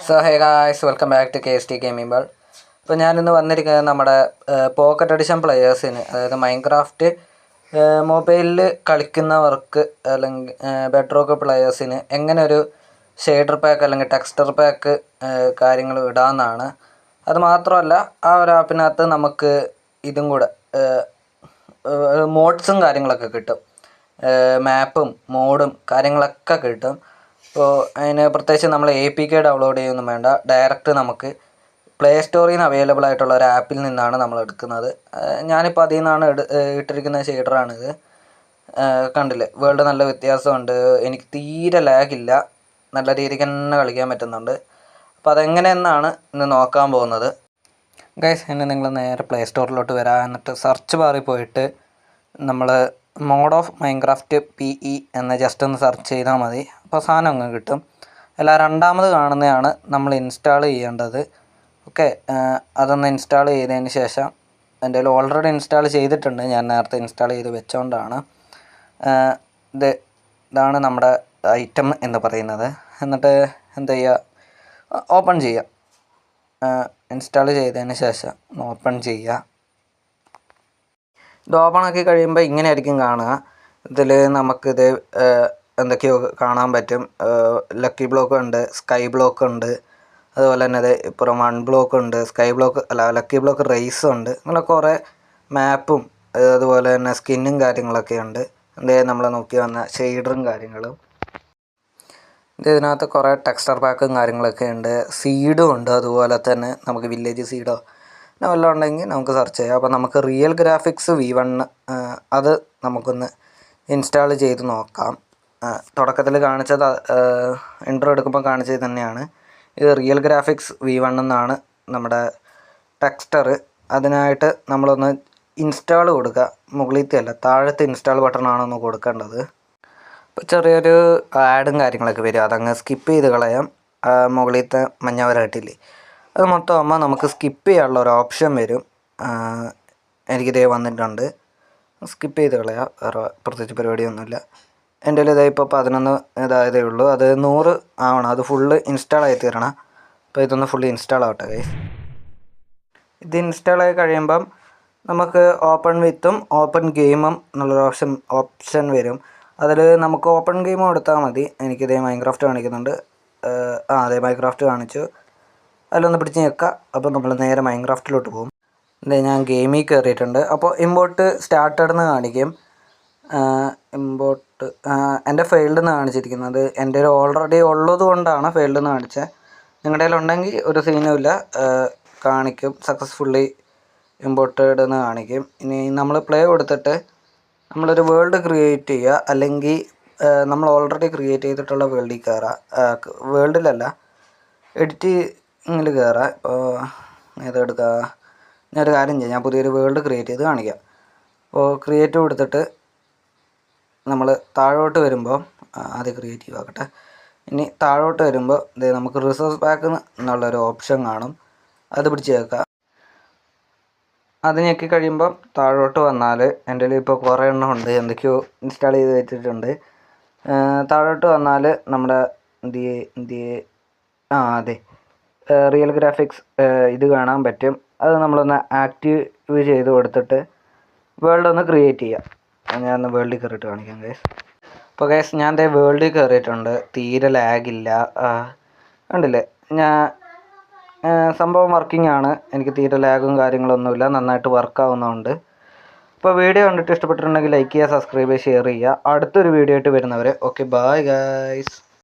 So hey guys, welcome back to KST gaming world. ഇപ്പോൾ ഞാനിന്ന് വന്നിരിക്കുന്നത് നമ്മുടെ പോക്കറ്റ് എഡിഷൻ പ്ലെയേഴ്സിന്, അതായത് മൈൻക്രാഫ്റ്റ് മൊബൈലിൽ കളിക്കുന്നവർക്ക് അല്ലെങ്കിൽ ബെഡ്റോക്ക് പ്ലെയേഴ്സിന് എങ്ങനെ ഒരു ഷെയ്ഡർ പാക്ക് അല്ലെങ്കിൽ ടെക്സ്ചർ പാക്ക് കാര്യങ്ങൾ ഇടാമെന്നാണ്. അതുമാത്രമല്ല, ആ ഒരു ആപ്പിനകത്ത് നമുക്ക് ഇതും കൂടെ മോഡ്സും കാര്യങ്ങളൊക്കെ കിട്ടും. മാപ്പും മോഡും കാര്യങ്ങളൊക്കെ കിട്ടും. അപ്പോൾ അതിന് പ്രത്യേകിച്ച് നമ്മൾ APK ഡൗൺലോഡ് ചെയ്യുകയൊന്നും വേണ്ട. ഡയറക്റ്റ് നമുക്ക് പ്ലേ സ്റ്റോറിൽ നിന്ന് അവൈലബിൾ ആയിട്ടുള്ള ഒരു ആപ്പിൽ നിന്നാണ് നമ്മൾ എടുക്കുന്നത്. ഞാനിപ്പോൾ അതിൽ നിന്നാണ് ഇട്ടിരിക്കുന്ന ഷെയ്ഡറാണിത്. കണ്ടില്ലേ, വേൾഡ് നല്ല വ്യത്യാസമുണ്ട്. എനിക്ക് തീരെ ലാഗില്ല, നല്ല രീതിക്ക് തന്നെ കളിക്കാൻ പറ്റുന്നുണ്ട്. അപ്പോൾ അതെങ്ങനെയെന്നാണ് ഇന്ന് നോക്കാൻ പോകുന്നത്. ഗൈസ്, എന്നെ നിങ്ങൾ നേരെ പ്ലേ സ്റ്റോറിലോട്ട് വരാം. എന്നിട്ട് സെർച്ച് ബാറിൽ പോയിട്ട് നമ്മൾ മോഡ് ഓഫ് മൈൻക്രാഫ്റ്റ് PE എന്ന് ജസ്റ്റ് ഒന്ന് സെർച്ച് ചെയ്താൽ മതി. അപ്പോൾ സാധനം അങ്ങ് കിട്ടും. അല്ല, രണ്ടാമത് കാണുന്നതാണ് നമ്മൾ ഇൻസ്റ്റാൾ ചെയ്യേണ്ടത്. ഓക്കെ, അതൊന്ന് ഇൻസ്റ്റാൾ ചെയ്തതിന് ശേഷം, എൻ്റെ കയ്യിൽ ഓൾറെഡി ഇൻസ്റ്റാൾ ചെയ്തിട്ടുണ്ട്, ഞാൻ നേരത്തെ ഇൻസ്റ്റാൾ ചെയ്ത് വെച്ചുകൊണ്ടാണ്. ഇതാണ് നമ്മുടെ ഐറ്റം എന്ന് പറയുന്നത്. എന്നിട്ട് എന്ത് ചെയ്യുക, ഓപ്പൺ ചെയ്യുക. ഇൻസ്റ്റാൾ ചെയ്തതിന് ശേഷം ഓപ്പൺ ചെയ്യുക. ഇത് ഓപ്പൺ ആക്കി കഴിയുമ്പോൾ ഇങ്ങനെ ആയിരിക്കും കാണുക. ഇതിൽ നമുക്കിത് എന്തൊക്കെയോ കാണാൻ പറ്റും. ലക്കി ബ്ലോക്ക് ഉണ്ട്, സ്കൈ ബ്ലോക്ക് ഉണ്ട്, അതുപോലെ തന്നെ ഇത് ഇപ്പുറം 1 ബ്ലോക്ക് ഉണ്ട്, സ്കൈ ബ്ലോക്ക് അല്ല ലക്കി ബ്ലോക്ക് റേസ് ഉണ്ട്. അങ്ങനെ കുറേ മാപ്പും അതുപോലെ തന്നെ സ്കിന്നും കാര്യങ്ങളൊക്കെ ഉണ്ട്. നമ്മൾ നോക്കി വന്ന ഷെയ്ഡറും കാര്യങ്ങളും. ഇതിനകത്ത് കുറേ ടെക്സ്ചർ പാക്കും കാര്യങ്ങളൊക്കെ ഉണ്ട്. സീഡും ഉണ്ട്. അതുപോലെ തന്നെ നമുക്ക് വില്ലേജ് സീഡോ അങ്ങനെ വല്ലതും ഉണ്ടെങ്കിൽ നമുക്ക് സെർച്ച് ചെയ്യാം. അപ്പോൾ നമുക്ക് റിയൽ ഗ്രാഫിക്സ് V1 അത് നമുക്കൊന്ന് ഇൻസ്റ്റാൾ ചെയ്ത് നോക്കാം. തുടക്കത്തിൽ കാണിച്ചത് ഇൻട്രോ എടുക്കുമ്പോൾ കാണിച്ചത് തന്നെയാണ്. ഇത് റിയൽ ഗ്രാഫിക്സ് V1 എന്നാണ് നമ്മുടെ ടെക്സ്ചർ. അതിനായിട്ട് നമ്മളൊന്ന് ഇൻസ്റ്റാൾ കൊടുക്കുക. മുകളിലത്തെ അല്ല, താഴത്തെ ഇൻസ്റ്റാൾ ബട്ടണാണ് ഒന്ന് കൊടുക്കേണ്ടത്. ഇപ്പോൾ ചെറിയൊരു ആഡും കാര്യങ്ങളൊക്കെ വരും, അതങ്ങ് സ്കിപ്പ് ചെയ്ത് കളയാം. മുകളിലത്തെ മഞ്ഞവരായിട്ടില്ലേ, അത് മൊത്തം ആകുമ്പോൾ നമുക്ക് സ്കിപ്പ് ചെയ്യാനുള്ള ഒരു ഓപ്ഷൻ വരും. എനിക്കിതേ വന്നിട്ടുണ്ട്. സ്കിപ്പ് ചെയ്ത് കളയാം, വേറെ പ്രത്യേകിച്ച് പരിപാടിയൊന്നുമില്ല. എൻ്റെ കയ്യിൽ ഇതായി ഇപ്പോൾ 11 ഇതായതേ ഉള്ളൂ. അത് 100 ആവണം, അത് ഫുള്ള് ഇൻസ്റ്റാൾ ആയി തീരണം. അപ്പോൾ ഇതൊന്ന് ഫുള്ള് ഇൻസ്റ്റാൾ ആവട്ടെ ഗൈസ്. ഇത് ഇൻസ്റ്റാൾ ആയി കഴിയുമ്പം നമുക്ക് ഓപ്പൺ വിത്തും ഓപ്പൺ ഗെയിമും എന്നുള്ളൊരു ഓപ്ഷൻ വരും. അതിൽ നമുക്ക് ഓപ്പൺ ഗെയിമും എടുത്താൽ മതി. എനിക്കിതേ മൈൻക്രാഫ്റ്റ് കാണിക്കുന്നുണ്ട്. അതെ, മൈൻക്രാഫ്റ്റ് കാണിച്ചു. അതിലൊന്ന് പിടിച്ച് ഞെക്കുക. അപ്പോൾ നമ്മൾ നേരെ മൈൻക്രാഫ്റ്റിലോട്ട് പോകും. ഞാൻ ഗെയിമിൽ കയറിയിട്ടുണ്ട്. അപ്പോൾ ഇമ്പോർട്ട് സ്റ്റാർട്ടഡ് എന്ന് കാണിക്കും. ഇമ്പോർട്ട് എൻ്റെ ഫെയിൽഡ് എന്ന് കാണിച്ചിരിക്കുന്നത്. എൻ്റെ ഒരു ഓൾറെഡി ഉള്ളത് കൊണ്ടാണ് ഫെയിൽഡ് എന്ന് കാണിച്ചത്. നിങ്ങളുടെ കയ്യിലുണ്ടെങ്കിൽ ഒരു സീനുമില്ല, കാണിക്കും സക്സസ്ഫുള്ളി ഇമ്പോർട്ടഡ് എന്ന് കാണിക്കും. ഇനി നമ്മൾ പ്ലേ കൊടുത്തിട്ട് നമ്മളൊരു വേൾഡ് ക്രിയേറ്റ് ചെയ്യുക, അല്ലെങ്കിൽ നമ്മൾ ഓൾറെഡി ക്രിയേറ്റ് ചെയ്തിട്ടുള്ള വേൾഡിൽ കയറാം. വേൾഡിലല്ല, എഡിറ്റിങ്ങിൽ കയറാം. ഇപ്പോൾ ഏതെടുക്കുക, ഞാനൊരു കാര്യം ചെയ്യാം, ഞാൻ പുതിയൊരു വേൾഡ് ക്രിയേറ്റ് ചെയ്ത് കാണിക്കാം. അപ്പോൾ ക്രിയേറ്റ് കൊടുത്തിട്ട് നമ്മൾ താഴോട്ട് വരുമ്പോൾ ആദ്യം ക്രിയേറ്റീവ് ആക്കട്ടെ. ഇനി താഴോട്ട് വരുമ്പോൾ നമുക്ക് റിസോഴ്സ് പാക്ക് എന്നുള്ളൊരു ഓപ്ഷൻ കാണും, അത് പിടിച്ച് കേൾക്കുക. അത് ഞെക്കി കഴിയുമ്പം താഴോട്ട് വന്നാൽ എൻ്റെ കയ്യിൽ ഇപ്പോൾ കുറേ എണ്ണം ഉണ്ട്, എന്തൊക്കെയോ ഇൻസ്റ്റാൾ ചെയ്ത് വെച്ചിട്ടുണ്ട്. താഴോട്ട് വന്നാൽ നമ്മുടെ അതെ, റിയൽ ഗ്രാഫിക്സ് ഇത് കാണാൻ പറ്റും. അത് നമ്മളൊന്ന് ആക്റ്റീവ് ചെയ്ത് കൊടുത്തിട്ട് വേൾഡ് ഒന്ന് ക്രിയേറ്റ് ചെയ്യാം. ഞാൻ വേൾഡിൽ കയറിയിട്ട് കാണിക്കാം ഗൈസ്. അപ്പോൾ ഗൈസ്, ഞാൻ വേൾഡിൽ കയറിയിട്ടുണ്ട്. തീരെ ലാഗില്ല, കണ്ടില്ലേ. സംഭവം വർക്കിംഗ് ആണ്. എനിക്ക് തീരെ ലാഗും കാര്യങ്ങളൊന്നുമില്ല, നന്നായിട്ട് വർക്കാവുന്നുണ്ട്. അപ്പോൾ വീഡിയോ കണ്ടിട്ട് ഇഷ്ടപ്പെട്ടിട്ടുണ്ടെങ്കിൽ ലൈക്ക് ചെയ്യുക, സബ്സ്ക്രൈബ് ചെയ്യുക, ഷെയർ ചെയ്യുക. അടുത്തൊരു വീഡിയോ ആയിട്ട് വരുന്നവരെ ഓക്കെ, ബൈ ഗൈസ്.